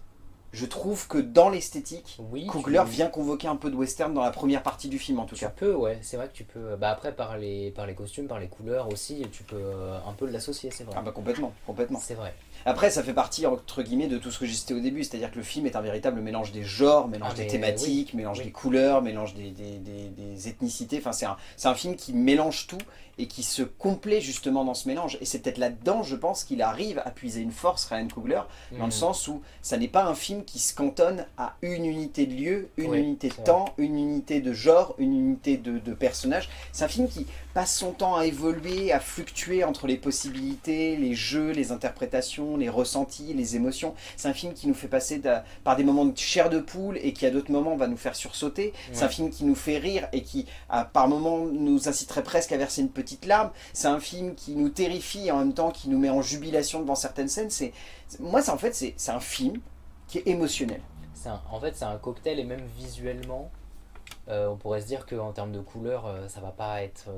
Je trouve que dans l'esthétique, Coogler vient convoquer un peu de western dans la première partie du film en tout cas. Tu peux, ouais, c'est vrai que tu peux. Bah après, par les costumes, par les couleurs aussi, tu peux un peu l'associer, c'est vrai. Ah bah complètement, complètement. C'est vrai. Après, ça fait partie, entre guillemets, de tout ce que j'ai cité au début, c'est-à-dire que le film est un véritable mélange des genres, mélange des thématiques, mélange des couleurs, mélange des ethnicités. Enfin, c'est un film qui mélange tout et qui se complaît justement dans ce mélange. Et c'est peut-être là-dedans, je pense, qu'il arrive à puiser une force, Ryan Coogler, dans le sens où ça n'est pas un film qui se cantonne à une unité de lieu, une unité de temps, une unité de genre, une unité de personnages. C'est un film qui passe son temps à évoluer, à fluctuer entre les possibilités, les jeux, les interprétations, sensations, les ressentis, les émotions. C'est un film qui nous fait passer par des moments de chair de poule et qui à d'autres moments va nous faire sursauter. Ouais. C'est un film qui nous fait rire et qui par moments nous inciterait presque à verser une petite larme. C'est un film qui nous terrifie et en même temps qui nous met en jubilation devant certaines scènes. En fait, c'est un film qui est émotionnel. En fait, c'est un cocktail et même visuellement, on pourrait se dire qu'en termes de couleurs, ça va pas être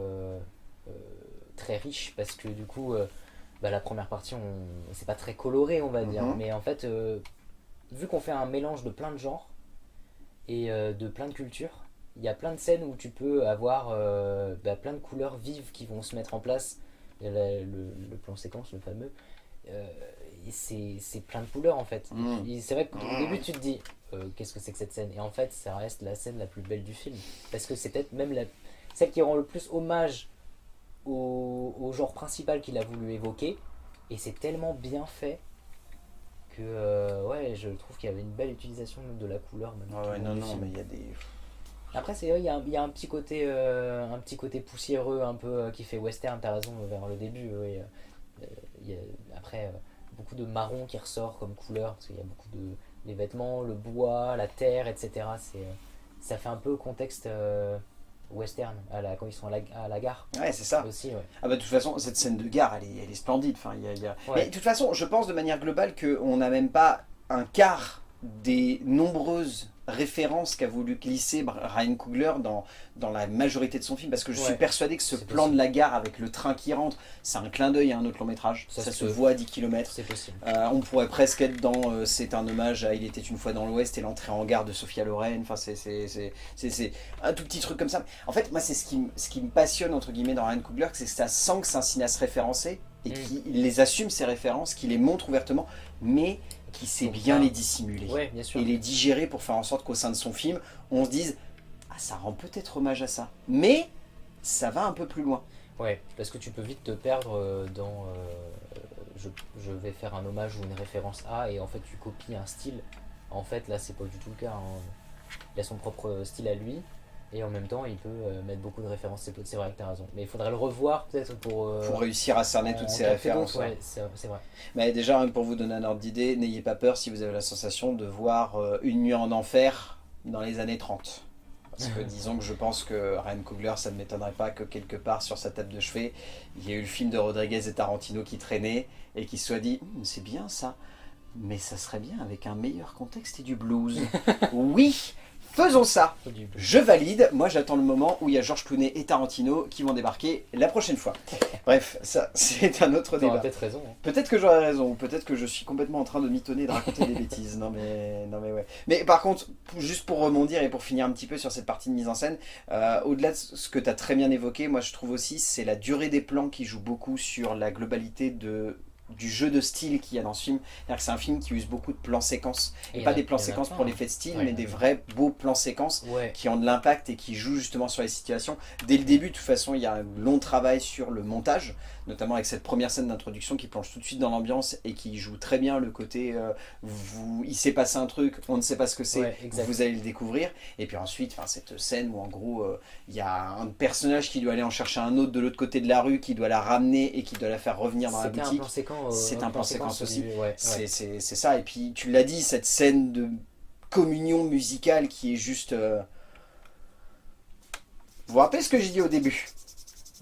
très riche parce que du coup, la première partie, c'est pas très coloré, on va dire. Mais en fait, vu qu'on fait un mélange de plein de genres et de plein de cultures, il y a plein de scènes où tu peux avoir plein de couleurs vives qui vont se mettre en place. Il y a le plan séquence, le fameux. C'est plein de couleurs en fait. C'est vrai qu'au début tu te dis qu'est-ce que c'est que cette scène, et en fait ça reste la scène la plus belle du film parce que c'est peut-être même celle qui rend le plus hommage au genre principal qu'il a voulu évoquer, et c'est tellement bien fait que ouais, je trouve qu'il y avait une belle utilisation même de la couleur même mais il y a des... Après c'est vrai, il y a un petit côté poussiéreux un peu qui fait western, t'as raison, vers le début. Il y a, après beaucoup de marron qui ressort comme couleur parce qu'il y a beaucoup de les vêtements, le bois, la terre, etc. Ça fait un peu contexte western quand ils sont à la gare. Ouais, c'est ça. Aussi, ouais. Ah bah de toute façon, cette scène de gare, elle est splendide. Enfin, Ouais. Mais de toute façon, je pense de manière globale qu'on n'a même pas un quart des nombreuses références qu'a voulu glisser Ryan Coogler dans la majorité de son film, parce que je suis persuadé que ce plan de la gare avec le train qui rentre, c'est un clin d'œil à un autre long métrage, ça se voit à 10 km. C'est possible. On pourrait presque être dans c'est un hommage à Il était une fois dans l'Ouest et l'entrée en gare de Sophia Loren, enfin c'est un tout petit truc comme ça. En fait, moi c'est ce qui me passionne entre guillemets dans Ryan Coogler, c'est que ça sent que c'est un cinéaste référencé et qu'il les assume, ses références, qu'il les montre ouvertement, mais qui sait bien les dissimuler et les digérer pour faire en sorte qu'au sein de son film, on se dise ah, ça rend peut-être hommage à ça, mais ça va un peu plus loin. Ouais, parce que tu peux vite te perdre dans je vais faire un hommage ou une référence à, et en fait tu copies un style. En fait là c'est pas du tout le cas, hein. Il a son propre style à lui et en même temps il peut mettre beaucoup de références. C'est vrai que t'as raison, mais il faudrait le revoir peut-être pour réussir à cerner toutes ces références. Ouais, c'est vrai. Mais déjà, pour vous donner un ordre d'idée, n'ayez pas peur si vous avez la sensation de voir Une nuit en enfer dans les années 30. Parce que disons que je pense que Ryan Coogler, ça ne m'étonnerait pas que quelque part sur sa table de chevet, il y ait eu le film de Rodriguez et Tarantino qui traînait et qui se soit dit c'est bien ça, mais ça serait bien avec un meilleur contexte et du blues. Oui, faisons ça. Je valide. Moi, j'attends le moment où il y a George Clooney et Tarantino qui vont débarquer la prochaine fois. Bref, ça, c'est un autre débat. Peut-être raison. Hein. Peut-être que j'aurais raison, ou peut-être que je suis complètement en train de mitonner, de raconter des bêtises. Non mais ouais. Mais par contre, juste pour rebondir et pour finir un petit peu sur cette partie de mise en scène, au-delà de ce que tu as très bien évoqué, moi je trouve aussi c'est la durée des plans qui joue beaucoup sur la globalité du jeu de style qu'il y a dans ce film. C'est-à-dire que c'est un film qui use beaucoup de plans séquences, et pas des plans séquences pour l'effet de style, mais des vrais beaux plans séquences qui ont de l'impact et qui jouent justement sur les situations. Dès le début, de toute façon, il y a un long travail sur le montage, notamment avec cette première scène d'introduction qui plonge tout de suite dans l'ambiance et qui joue très bien le côté il s'est passé un truc, on ne sait pas ce que c'est, vous allez le découvrir. Et puis ensuite, cette scène où en gros il y a un personnage qui doit aller en chercher un autre de l'autre côté de la rue, qui doit la ramener et qui doit la faire revenir dans la boutique. C'est un plan séquence aussi. C'est ça. Et puis tu l'as dit, cette scène de communion musicale qui est juste... Vous vous rappelez ce que j'ai dit au début?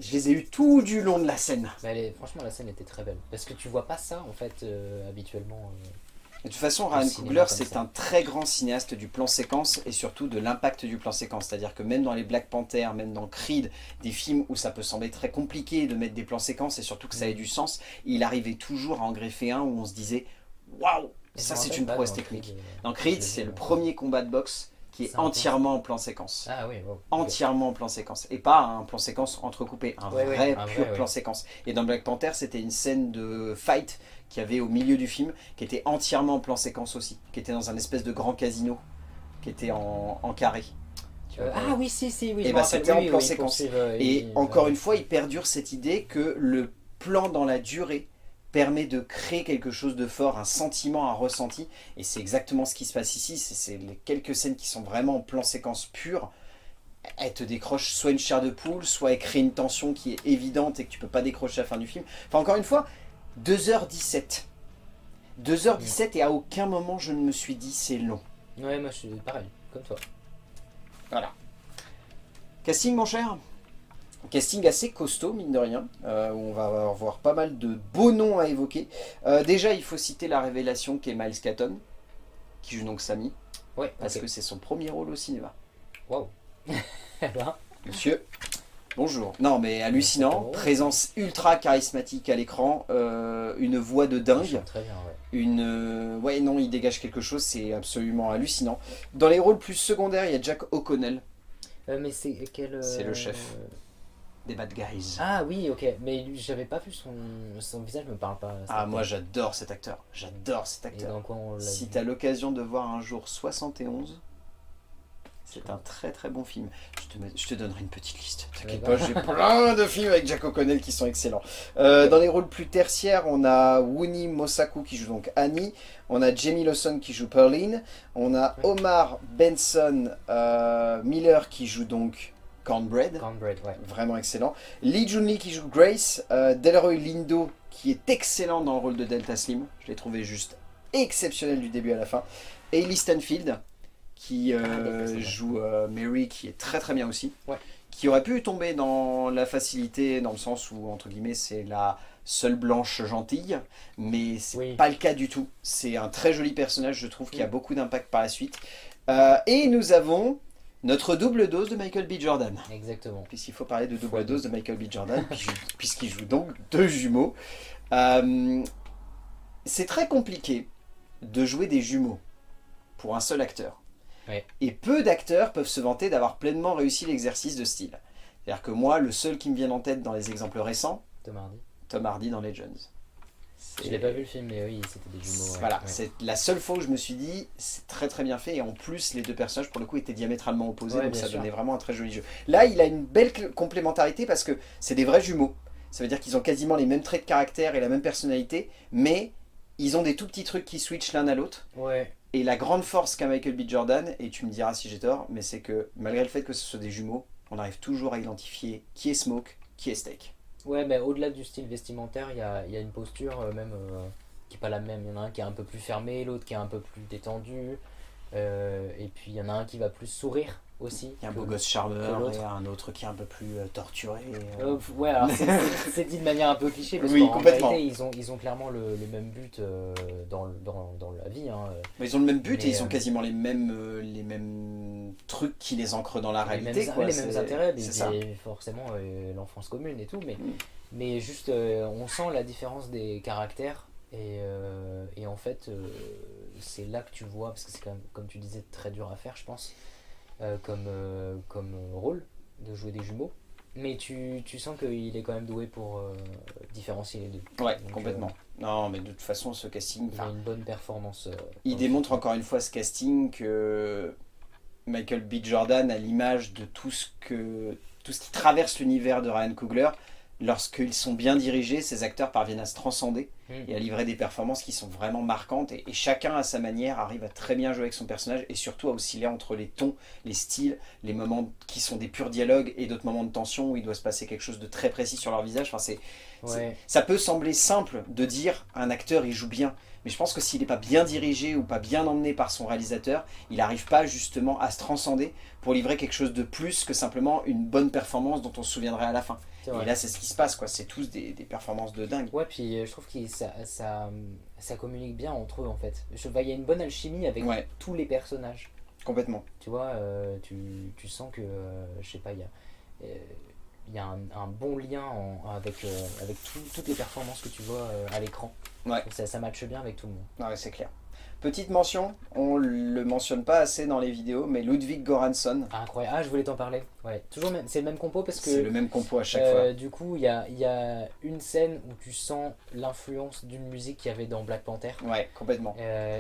Je les ai eu tout du long de la scène. Franchement, la scène était très belle. Parce que tu vois pas ça, en fait, habituellement. De toute façon, Ryan Coogler, c'est un très grand cinéaste du plan séquence et surtout de l'impact du plan séquence. C'est-à-dire que même dans les Black Panther, même dans Creed, des films où ça peut sembler très compliqué de mettre des plans séquences et surtout que ça ait du sens, il arrivait toujours à en greffer un où on se disait « Waouh, ça c'est une prouesse technique ». Dans Creed, c'est le premier combat de boxe qui est entièrement en plan séquence. Ah oui, entièrement en plan séquence. Et pas un plan séquence entrecoupé, un vrai pur plan séquence. Et dans Black Panther, c'était une scène de fight qu'il y avait au milieu du film, qui était entièrement en plan séquence aussi, qui était dans un espèce de grand casino, qui était en carré. Ah oui, oui. Et c'était en plan séquence. Et encore une fois, il perdure cette idée que le plan dans la durée permet de créer quelque chose de fort, un sentiment, un ressenti, et c'est exactement ce qui se passe ici. C'est les quelques scènes qui sont vraiment en plan séquence pur. Elle te décroche soit une chair de poule, soit elle crée une tension qui est évidente et que tu peux pas décrocher à la fin du film. Enfin, encore une fois, 2h17. 2h17 et à aucun moment je ne me suis dit c'est long. Ouais, moi je suis pareil, comme toi. Voilà. Casting mon cher? Casting assez costaud mine de rien, où on va avoir pas mal de beaux noms à évoquer. Déjà il faut citer la révélation qu'est Miles Caton, qui joue donc Sammy, Ouais, parce que c'est son premier rôle au cinéma. Waouh. Monsieur, bonjour. Non mais hallucinant, drôle. présence ultra charismatique à l'écran, une voix de Il dingue. chante très bien, ouais. Ouais non, il dégage quelque chose, c'est absolument hallucinant. Dans les rôles plus secondaires, il y a Jack O'Connell, Mais c'est quel... c'est le chef des Bad Guys. Ah oui, ok, mais j'avais pas vu son visage, me parle pas. Ah moi j'adore cet acteur, j'adore cet Et acteur. dans quoi on l'a Si vu? tu as l'occasion de voir un jour 71, c'est un très très bon film. Je te donnerai une petite liste, t'inquiète pas, j'ai plein de films avec Jack O'Connell qui sont excellents. Dans les rôles plus tertiaires, on a Wunmi Mosaku qui joue donc Annie, on a Jamie Lawson qui joue Pearline, on a Omar Benson Miller qui joue donc Cornbread. Cornbread, ouais. Vraiment excellent. Lee Jun-Lee qui joue Grace, Delroy Lindo qui est excellent dans le rôle de Delta Slim, je l'ai trouvé juste exceptionnel du début à la fin. Hailey Stanfield qui joue Mary, qui est très très bien aussi, Ouais. qui aurait pu tomber dans la facilité, dans le sens où entre guillemets c'est la seule blanche gentille, mais c'est Oui. pas le cas du tout. C'est un très joli personnage, je trouve, qui a beaucoup d'impact par la suite. Et nous avons notre double dose de Michael B. Jordan. Exactement. Puisqu'il faut parler de double Fois dose de Michael B. Jordan, puisqu'il joue donc deux jumeaux. C'est très compliqué de jouer des jumeaux pour un seul acteur. Ouais. Et peu d'acteurs peuvent se vanter d'avoir pleinement réussi l'exercice de style. C'est-à-dire que moi, le seul qui me vient en tête dans les exemples récents, Tom Hardy. Tom Hardy dans Legends. Je l'ai pas vu le film, mais oui, c'était des jumeaux. Ouais. Voilà, Ouais. c'est la seule fois où je me suis dit, c'est très très bien fait, et en plus les deux personnages pour le coup étaient diamétralement opposés, Ouais, donc bien ça sûr. donnait vraiment un très joli jeu. Là, il a une belle complémentarité parce que c'est des vrais jumeaux. Ça veut dire qu'ils ont quasiment les mêmes traits de caractère et la même personnalité, mais ils ont des tout petits trucs qui switchent l'un à l'autre. Ouais. Et la grande force qu'a Michael B. Jordan, et tu me diras si j'ai tort, mais c'est que malgré le fait que ce soit des jumeaux, on arrive toujours à identifier qui est Smoke, qui est Steak. Ouais, mais au-delà du style vestimentaire, il y a une posture même qui est pas la même. Il y en a un qui est un peu plus fermé, l'autre qui est un peu plus détendu. Et puis il y en a un qui va plus sourire aussi. Il y a un que- beau gosse que charmeur l'autre. et un autre qui est un peu plus torturé. Ouais, alors c'est dit de manière un peu cliché, parce Oui, qu'en complètement. réalité, ils ont clairement le même but dans la vie. Hein. Mais ils ont le même but Mais, et ils ont quasiment les mêmes trucs qui les ancrent dans la réalité. quoi. Les mêmes C'est- intérêts, c'est ça. et forcément l'enfance commune et tout, Mm. mais juste on sent la différence des caractères et en fait c'est là que tu vois, parce que c'est quand même, comme tu disais, très dur à faire, je pense, comme rôle de jouer des jumeaux, mais tu sens qu'il est quand même doué pour différencier les deux. Ouais, Donc, complètement. Non, mais de toute façon, ce casting, il a une bonne performance. il dans le démontre film. encore une fois ce casting que Michael B. Jordan a l'image de tout ce qui traverse l'univers de Ryan Coogler. Lorsqu'ils sont bien dirigés, ces acteurs parviennent à se transcender et à livrer des performances qui sont vraiment marquantes. Et chacun, à sa manière, arrive à très bien jouer avec son personnage et surtout à osciller entre les tons, les styles, les moments qui sont des purs dialogues et d'autres moments de tension où il doit se passer quelque chose de très précis sur leur visage. Enfin, Ouais. ça peut sembler simple de dire un acteur il joue bien, mais je pense que s'il n'est pas bien dirigé ou pas bien emmené par son réalisateur, il n'arrive pas justement à se transcender pour livrer quelque chose de plus que simplement une bonne performance dont on se souviendrait à la fin. C'est Et vrai. là c'est ce qui se passe, quoi. C'est tous des performances de dingue. Ouais, puis je trouve que ça communique bien entre eux en fait. Il y a une bonne alchimie avec Ouais, tous les personnages. complètement. Tu vois, tu sens que, je sais pas, il y a un bon lien avec toutes les performances que tu vois à l'écran. Ouais. Et ça matche bien avec tout le monde. Non, mais c'est clair. Petite mention, on le mentionne pas assez dans les vidéos, mais Ludwig Göransson, Ah, incroyable. Ah, je voulais t'en parler. Ouais, toujours c'est le même compo parce c'est que le même compo à chaque fois. du coup, il y a une scène où tu sens l'influence d'une musique qu'il y avait dans Black Panther. Ouais, complètement.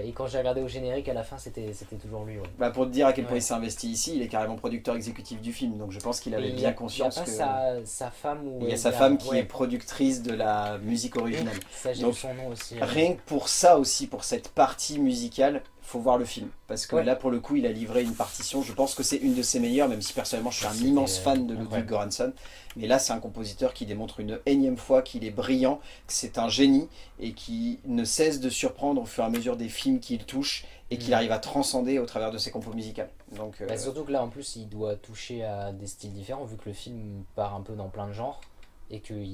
Et quand j'ai regardé au générique, à la fin, c'était toujours lui. Ouais. Bah, pour te dire à quel point Ouais. il s'est investi ici, il est carrément producteur exécutif du film, donc je pense qu'il avait Et bien conscience il y a que... pas sa femme ou Il y a sa femme qui ouais. est productrice de la musique originale. Ça, j'ai Donc, vu son nom aussi. Rien que pour ça aussi, pour cette partie musicale, faut voir le film. Parce que Ouais. là, pour le coup, il a livré une partition. Je pense que c'est une de ses meilleures, même si personnellement, je suis un C'était, immense fan de Ludwig incroyable. Göransson. Mais là, c'est un compositeur qui démontre une énième fois qu'il est brillant, que c'est un génie et qui ne cesse de surprendre au fur et à mesure des films qu'il touche et qu'il arrive à transcender au travers de ses compos musicales. Donc, Bah, surtout que là, en plus, il doit toucher à des styles différents, vu que le film part un peu dans plein de genres et qu'il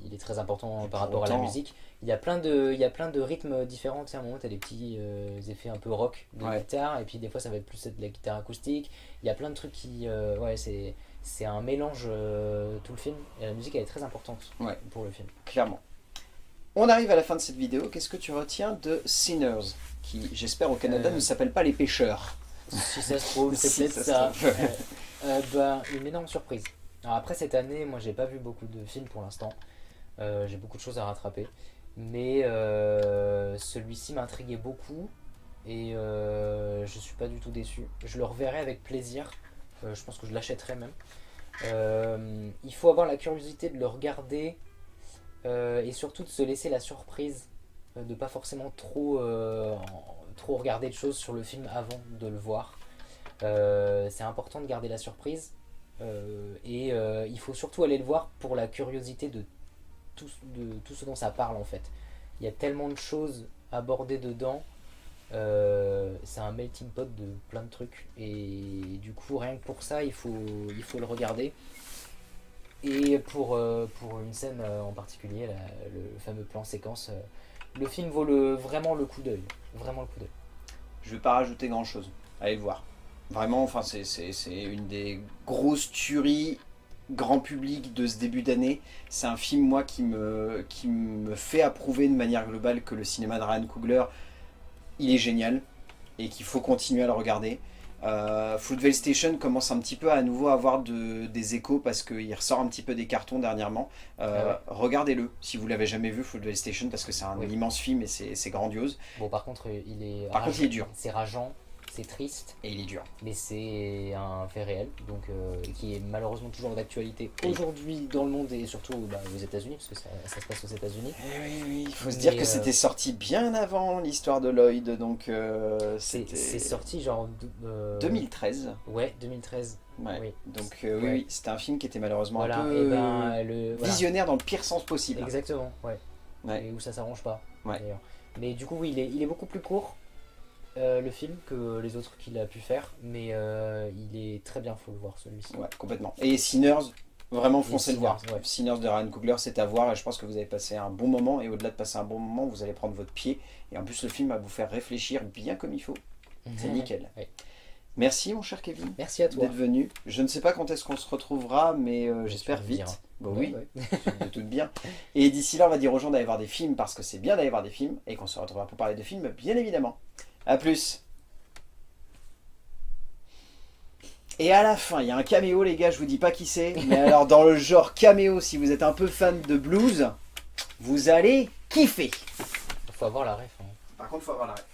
il est très important Et par pour rapport à la autant- musique. Il y a plein de rythmes différents. Tu sais, à un moment, tu as des petits effets un peu rock de Ouais. guitare, et puis des fois, ça va être plus de la guitare acoustique. Il y a plein de trucs qui. Ouais, c'est un mélange tout le film, et la musique, elle est très importante Ouais. pour le film. clairement. On arrive à la fin de cette vidéo. Qu'est-ce que tu retiens de Sinners, qui, j'espère, au Canada, ne s'appelle pas Les Pêcheurs? Si ça se trouve, c'est Si peut-être ça ça. se trouve. Bah, une énorme surprise. Alors après cette année, moi j'ai pas vu beaucoup de films pour l'instant. J'ai beaucoup de choses à rattraper. Mais celui-ci m'intriguait beaucoup et je suis pas du tout déçu. Je le reverrai avec plaisir. Je pense que je l'achèterai même. Il faut avoir la curiosité de le regarder et surtout de se laisser la surprise de pas forcément trop regarder de choses sur le film avant de le voir. C'est important de garder la surprise et il faut surtout aller le voir pour la curiosité de tout ce dont ça parle en fait. Il y a tellement de choses abordées dedans, c'est un melting pot de plein de trucs et du coup rien que pour ça il faut le regarder. Et pour une scène en particulier, le fameux plan séquence, le film vaut vraiment le coup d'œil. Vraiment le coup d'œil. Je vais pas rajouter grand chose. Allez le voir. Vraiment, enfin, c'est une des grosses tueries grand public de ce début d'année. C'est un film, moi, qui me fait approuver de manière globale que le cinéma de Ryan Coogler, il est génial et qu'il faut continuer à le regarder. Fruitvale Station commence un petit peu à nouveau avoir des échos parce qu'il ressort un petit peu des cartons dernièrement. Regardez-le si vous l'avez jamais vu, Fruitvale Station, parce que c'est un immense film et c'est grandiose. Bon, par contre, il est Par contre, il est dur. C'est rageant, c'est triste, Et il est dur. mais c'est un fait réel, donc qui est malheureusement toujours d'actualité aujourd'hui dans le monde et surtout aux États-Unis, parce que ça se passe aux États-Unis. Oui, il faut se dire que c'était sorti bien avant l'histoire de Lloyd, donc C'est c'était sorti genre 2013. Ouais, 2013. Ouais. Oui. Donc Ouais. oui, c'était un film qui était malheureusement Voilà, un peu et voilà. visionnaire dans le pire sens possible. Exactement, ouais. Ouais. Et où ça s'arrange pas. Ouais. D'ailleurs. Mais du coup, oui, il est beaucoup plus court, le film, que les autres qu'il a pu faire, mais il est très bien, faut le voir celui-ci. Ouais, complètement. Et Sinners, vraiment foncez le voir. Sinners, ouais. Sinners de Ryan Coogler, c'est à voir et je pense que vous avez passé un bon moment et au-delà de passer un bon moment, vous allez prendre votre pied et en plus le film va vous faire réfléchir bien comme il faut. C'est nickel. Ouais. Merci mon cher Kevin Merci à toi. d'être venu. Je ne sais pas quand est-ce qu'on se retrouvera, mais j'espère tu me diras. vite. Bon, Ouais, oui, ouais. je me doute bien. Et d'ici là, on va dire aux gens d'aller voir des films parce que c'est bien d'aller voir des films et qu'on se retrouvera pour parler de films, bien évidemment. A plus. Et à la fin, il y a un caméo, les gars, je vous dis pas qui c'est, mais alors dans le genre caméo, si vous êtes un peu fan de blues, vous allez kiffer. Faut avoir la ref. Hein. Par contre, faut avoir la ref.